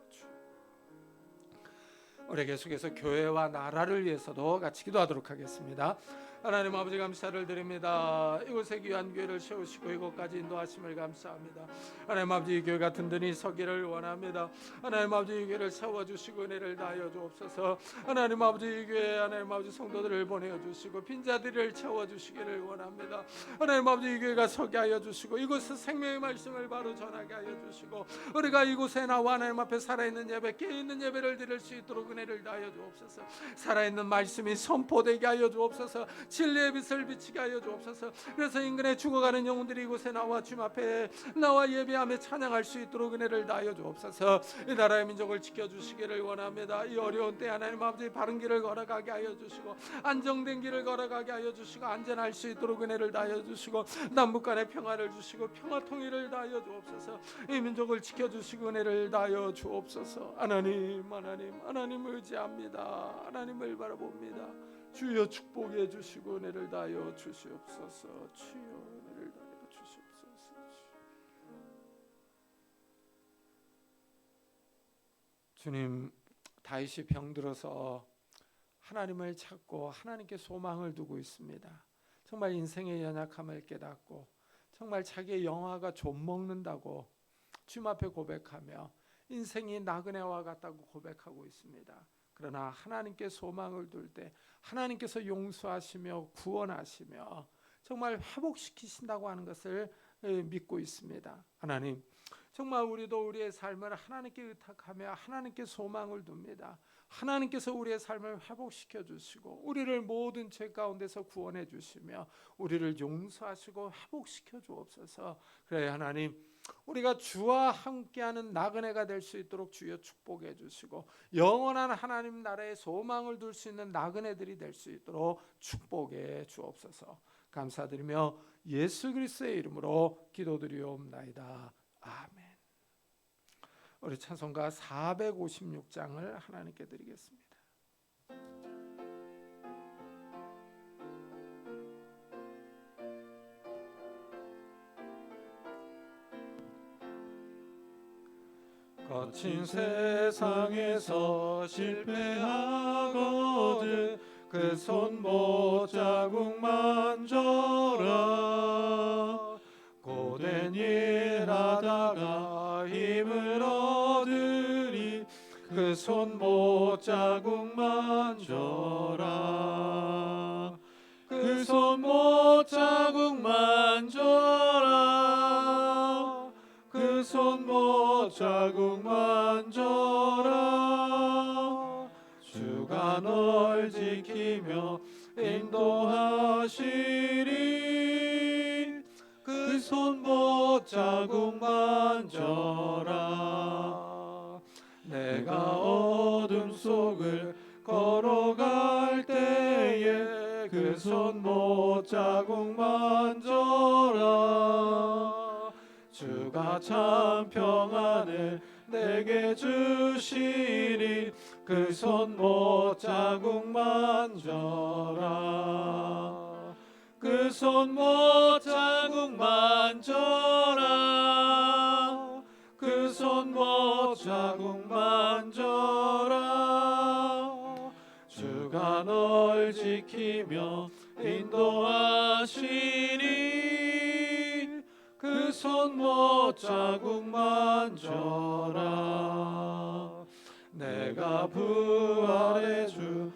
우리 계속해서 교회와 나라를 위해서도 같이 기도하도록 하겠습니다. 하나님 아버지, 감사를 드립니다. 이곳에 귀한 교회를 세우시고 이곳까지 인도하심을 감사합니다. 하나님 아버지, 이 교회가 든든히 서기를 원합니다. 하나님 아버지, 이 교회를 세워주시고 은혜를 다하여 주옵소서. 하나님 아버지, 이 교회에 하나님 아버지 성도들을 보내주시고 빈자들을 채워주시기를 원합니다. 하나님 아버지, 이 교회가 서게 하여 주시고 이곳에 생명의 말씀을 바로 전하게 하여 주시고 우리가 이곳에 나와 하나님 앞에 살아있는 예배, 깨어있는 예배를 드릴 수 있도록 은혜를 다하여 주옵소서. 살아있는 말씀이 선포되게 하여 주옵소서. 진리의 빛을 비치게 하여 주옵소서. 그래서 인근에 죽어가는 영혼들이 이곳에 나와 주님 앞에 나와 예배하며 찬양할 수 있도록 은혜를 다하여 주옵소서. 이 나라의 민족을 지켜주시기를 원합니다. 이 어려운 때 하나님 아버지, 바른 길을 걸어가게 하여 주시고 안정된 길을 걸어가게 하여 주시고 안전할 수 있도록 은혜를 다하여 주시고 남북 간의 평화를 주시고 평화 통일을 다하여 주옵소서. 이 민족을 지켜주시고 은혜를 다하여 주옵소서. 하나님을 의지합니다. 하나님을 바라봅니다. 주여 축복해 주시고 은혜를 다하여 주시옵소서. 주여 은혜를 다하여 주시옵소서. 주님, 다윗이 병들어서 하나님을 찾고 하나님께 소망을 두고 있습니다. 정말 인생의 연약함을 깨닫고 정말 자기의 영화가 좀먹는다고 주님 앞에 고백하며 인생이 나그네와 같다고 고백하고 있습니다. 그러나 하나님께 소망을 둘 때 하나님께서 용서하시며 구원하시며 정말 회복시키신다고 하는 것을 믿고 있습니다. 하나님, 정말 우리도 우리의 삶을 하나님께 의탁하며 하나님께 소망을 둡니다. 하나님께서 우리의 삶을 회복시켜 주시고 우리를 모든 죄 가운데서 구원해 주시며 우리를 용서하시고 회복시켜 주옵소서. 그래 하나님, 우리가 주와 함께하는 나그네가 될 수 있도록 주여 축복해 주시고 영원한 하나님 나라의 소망을 둘 수 있는 나그네들이 될 수 있도록 축복해 주옵소서. 감사드리며 예수 그리스도의 이름으로 기도드리옵나이다. 아멘. 우리 찬송가 456장을 하나님께 드리겠습니다. 거친 세상에서 실패하거든 그 손못 자국 만져라. 고된 일 하다가 힘을 얻으리 그 손못 자국 만져라. 그 손못 자국 만져라. 그 손못 자국 만져라. 주가 널 지키며 인도하시리. 그 손못 자국 만져라. 내가 어둠 속을 걸어갈 때에 그 손못 자국 만져라. 주가 참 평안을 내게 주시리. 그 손못 자국 만져라. 그 손못 자국 만져라. 그 손못 자국 만져라. 주가 널 지키며 인도하시리. 그 손못 자국 만져라. 내가 부활의 주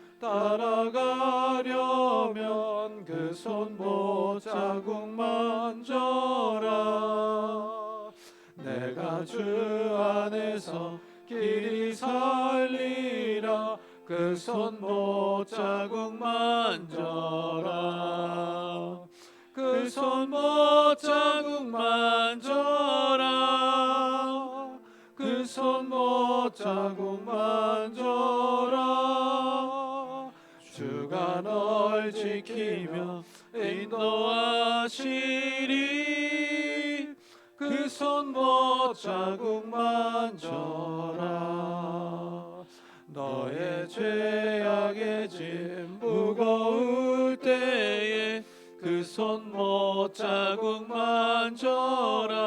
따라가려면 그 손못 자국 만져라. 내가 주 안에서 길이 살리라. 그 손못 자국 만져라. 그 손못 자국 만져라. 그 손못 자국 만져라. 주가 널 지키며 인도하시리. 그 손못 자국 만져라. 너의 죄악의 짐 무거울 때에 그 손못 자국 만져라.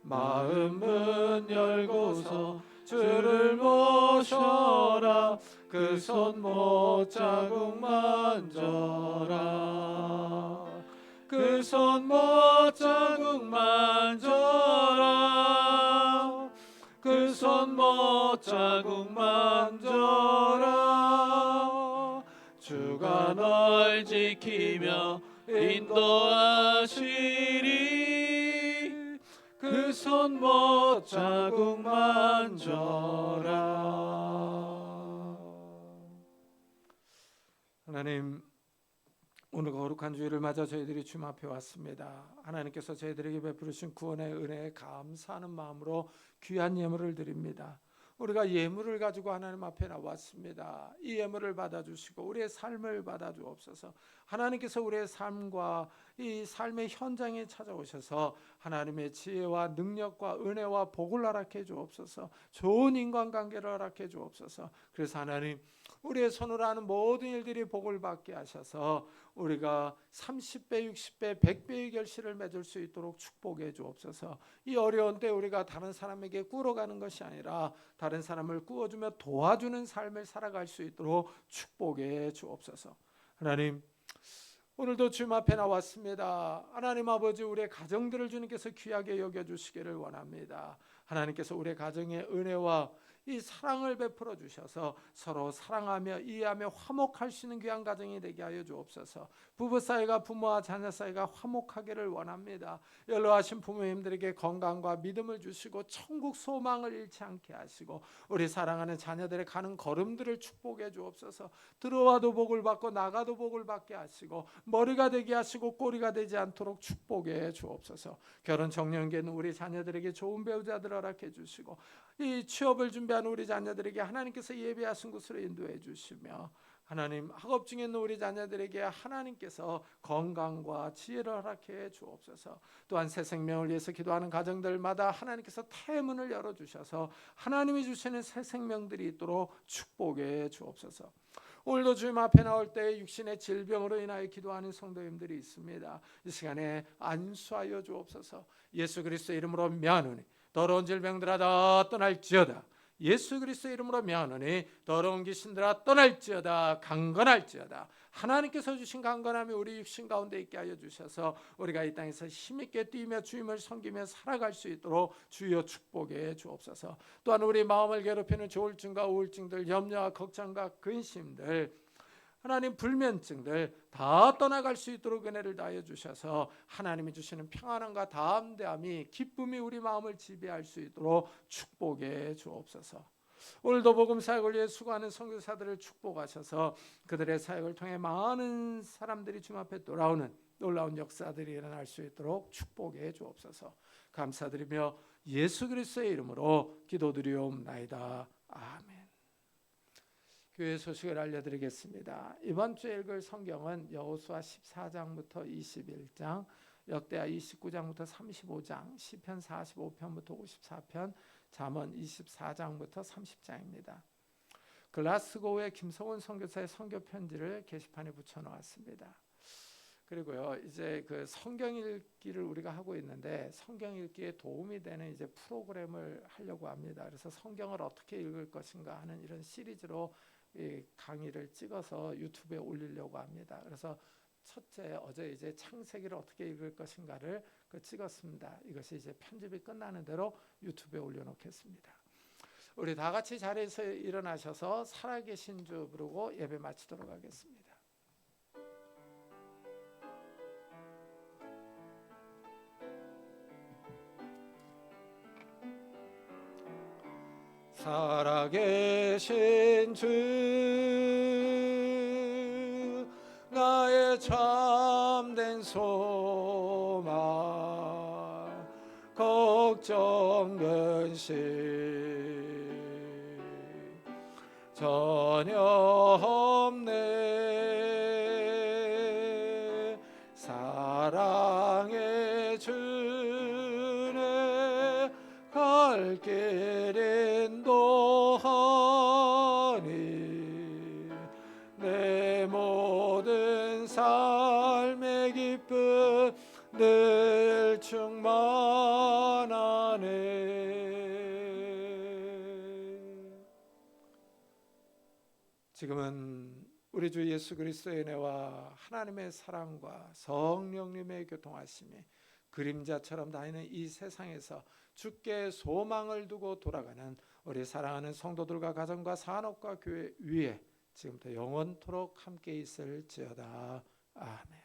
마음 문 열고서 주를 모셔라. 그 손못 자국 만져라. 그 손못 자국 만져라. 그 손못 자국 만져라. 주가 널 지키며 인도하시리. 그 손못 자국 만져라. 하나님, 오늘 거룩한 주일을 맞아 저희들이 주님 앞에 왔습니다. 하나님께서 저희들에게 베푸르신 구원의 은혜에 감사하는 마음으로 귀한 예물을 드립니다. 우리가 예물을 가지고 하나님 앞에 나왔습니다. 이 예물을 받아주시고 우리의 삶을 받아주옵소서. 하나님께서 우리의 삶과 이 삶의 현장에 찾아오셔서 하나님의 지혜와 능력과 은혜와 복을 허락해 주옵소서. 좋은 인간관계를 허락해 주옵소서. 그래서 하나님, 우리의 손으로 하는 모든 일들이 복을 받게 하셔서 우리가 30배, 60배, 100배의 결실을 맺을 수 있도록 축복해 주옵소서. 이 어려운 때 우리가 다른 사람에게 꾸러가는 것이 아니라 다른 사람을 꾸어주며 도와주는 삶을 살아갈 수 있도록 축복해 주옵소서. 하나님, 오늘도 주님 앞에 나왔습니다. 하나님 아버지, 우리의 가정들을 주님께서 귀하게 여겨주시기를 원합니다. 하나님께서 우리의 가정에 은혜와 이 사랑을 베풀어 주셔서 서로 사랑하며 이해하며 화목할 수 있는 귀한 가정이 되게 하여 주옵소서. 부부 사이가, 부모와 자녀 사이가 화목하기를 원합니다. 연로하신 부모님들에게 건강과 믿음을 주시고 천국 소망을 잃지 않게 하시고 우리 사랑하는 자녀들의 가는 걸음들을 축복해 주옵소서. 들어와도 복을 받고 나가도 복을 받게 하시고 머리가 되게 하시고 꼬리가 되지 않도록 축복해 주옵소서. 결혼 정년기에 있는 우리 자녀들에게 좋은 배우자들 허락해 주시고 이 취업을 준비하는 우리 자녀들에게 하나님께서 예배하신 곳으로 인도해 주시며 하나님, 학업 중에 있는 우리 자녀들에게 하나님께서 건강과 지혜를 허락해 주옵소서. 또한 새 생명을 위해서 기도하는 가정들마다 하나님께서 태문을 열어주셔서 하나님이 주시는 새 생명들이 있도록 축복해 주옵소서. 오늘도 주님 앞에 나올 때 육신의 질병으로 인하여 기도하는 성도님들이 있습니다. 이 시간에 안수하여 주옵소서. 예수 그리스도의 이름으로 명하노니 더러운 질병들아 다 떠날지어다. 예수 그리스도의 이름으로 명하노니 더러운 귀신들아 떠날지어다. 강건할지어다. 하나님께서 주신 강건함이 우리 육신 가운데 있게 하여 주셔서 우리가 이 땅에서 힘있게 뛰며 주님을 섬기며 살아갈 수 있도록 주여 축복해 주옵소서. 또한 우리 마음을 괴롭히는 조울증과 우울증들, 염려와 걱정과 근심들, 하나님 불면증들 다 떠나갈 수 있도록 은혜를 다하여 주셔서 하나님이 주시는 평안함과 담대함이, 기쁨이 우리 마음을 지배할 수 있도록 축복해 주옵소서. 오늘도 복음 사역을 위해 수고하는 선교사들을 축복하셔서 그들의 사역을 통해 많은 사람들이 주님 앞에 돌아오는 놀라운 역사들이 일어날 수 있도록 축복해 주옵소서. 감사드리며 예수 그리스도의 이름으로 기도드리옵나이다. 아멘. 교회 소식을 알려드리겠습니다. 이번 주에 읽을 성경은 여호수아 14장부터 21장, 역대하 29장부터 35장, 시편 45편부터 54편, 잠언 24장부터 30장입니다. 글라스고우의 김성훈 선교사의 선교 편지를 게시판에 붙여놓았습니다. 그리고요, 이제 그 성경 읽기를 우리가 하고 있는데 성경 읽기에 도움이 되는 이제 프로그램을 하려고 합니다. 그래서 성경을 어떻게 읽을 것인가 하는 이런 시리즈로 이 강의를 찍어서 유튜브에 올리려고 합니다. 그래서 첫째, 어제 이제 창세기를 어떻게 읽을 것인가를 찍었습니다. 이것이 이제 편집이 끝나는 대로 유튜브에 올려놓겠습니다. 우리 다 같이 자리에서 일어나셔서 살아계신 주 부르고 예배 마치도록 하겠습니다. 살아계신 주, 나의 참된 소망, 걱정 근심 전혀 없네. 사랑의 주내 갈 길 인도하니 내 모든 삶의 기쁨 늘 충만하네. 지금은 우리 주 예수 그리스도의 은혜와 하나님의 사랑과 성령님의 교통하심이 그림자처럼 다니는 이 세상에서 주께 소망을 두고 돌아가는 우리 사랑하는 성도들과 가정과 산업과 교회 위에 지금부터 영원토록 함께 있을지어다. 아멘.